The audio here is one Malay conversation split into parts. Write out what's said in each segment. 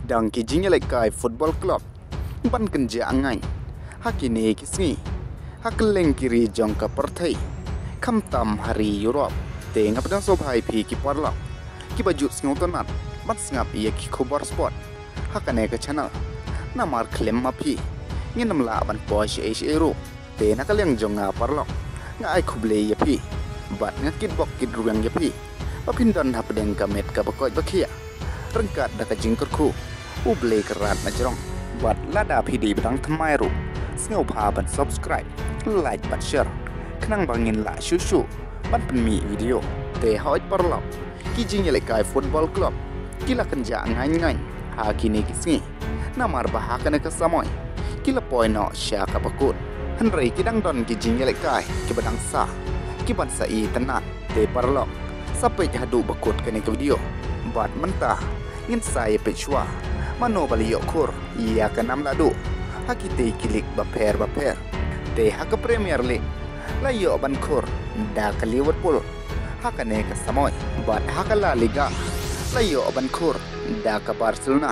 sedang kijingnya lekai football club ban kenja angai hakine kisni hakeleng kiri jongka pertai kamtam hari Europe te ngapdang sobhai phi ki parla ki baju sngotonat mat ngap ye ki khobar sport hakane ka channel namar klem mapi nginamla ban posh ero te nakaleng jonga parla nga ai khuble ye phi bat ngakit bok kid ruang ye phi papindan hapdeng kamet ka bakoi bakhia rengkat da ka jingkerku uble kerat na jerong bat lada pidi bedang thamai ru sneu pha ban subscribe like bat share khnang bangin la shushu ban penmi video te hoj parlo kijing yele kai football club kila kenja ngai ngai ha kini kisni namar bah kana ka samoy kila poino sha ka bakut hanrei kidang don kijing yele kai ki bedang sa ki ban sa I tenat te parlo sampai hadu bakut kene video bat mentah ngin saya pechwa mano baliyo khur ia kanam ladu hakite kilik baper te hak premier league layo ban khur da ka liverpool hakane ka samoy bat hakala liga layo ban khur da ka barcelona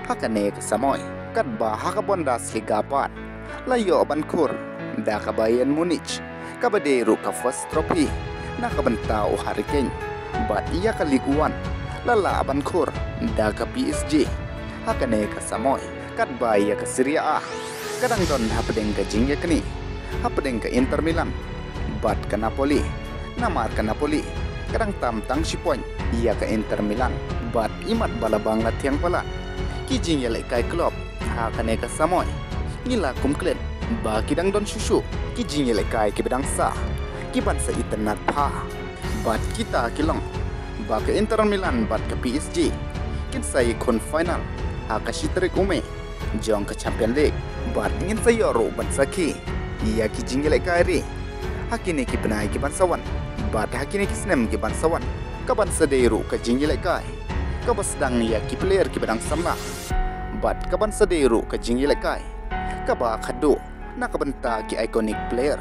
hakane ka samoy kat ba hak bundesliga pat layo ban khur da ka bayern munich ka baderu ka first trophy na ka bantao hurricane bat ia ka league 1 lala ban khur da ka PSG hakane ka samoy kat baya ka Serie A kadang don hapdeng ka jingya kini hapdeng ka Inter Milan bat ka Napoli namar ka Napoli kadang tam tang si point ia ka Inter Milan bat imat balabang latiang pala kijing ya kai club hakane ka samoy ngila kumklen ba kidang don susu kijing ya kai ki bedang sa kiban sa itnat pha bat kita kilong ba ka Inter Milan bat ka PSG kin sai kon final akashitrik ume jong ke champion league bat ngin sayoro ban saki ia ki jingle kairi hakine ki penai ki ban sawan bat hakine ki snem ki ban sawan ka ban saderu ka jingle kai ka basdang ia ki player ki badang samna bat ka ban saderu ka jingle kai ka ba khadu na ka banta ki iconic player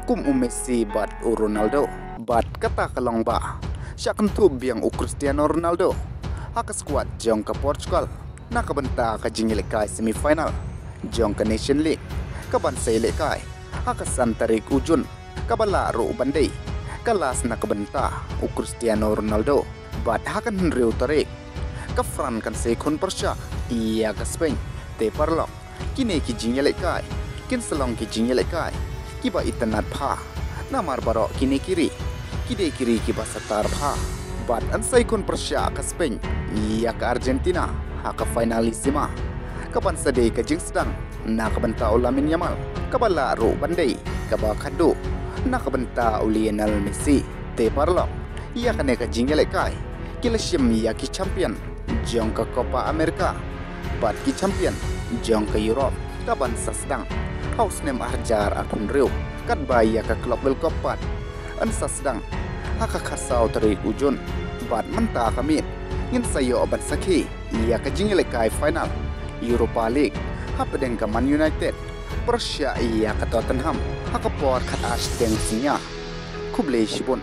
kum Messi bat Ronaldo bat kata kalong ba syakan tu biang Cristiano Ronaldo hak squad jong ke Portugal nak benta ka jingile kai semifinal jong ke Nation League ka ban sele kai hak santarik ujun ka bala ro bandai kalas nak benta Cristiano Ronaldo bat hakan riu tarik ka Fran kan sekon persya ia ka Spain te parlo kini ki jingile kai kin selong ki jingile kai ki ba itanat pha namar baro kini kiri kide kiri ki ba satar pha bat an sekon persya ka Spain ia ka Argentina hak finalisima kapan sedai ke jing sedang nak benta Lamin Yamal kabala ro bandai kaba khadu nak benta Lionel Messi te parlo ia kane ka jingele kai kilashim ia ki champion jong ka Copa America bat ki champion jong ka Europe kaban sasdang house nem arjar atun riu kat baya ka klub World Cup pat an sasdang hak khasau tarik ujun bat menta kami ngin sayo ban sakhi ia ka jingile kai final Europa League hapdeng ka Man United Persya ia ka Tottenham hakapor khat ashteng sinya kuble shibun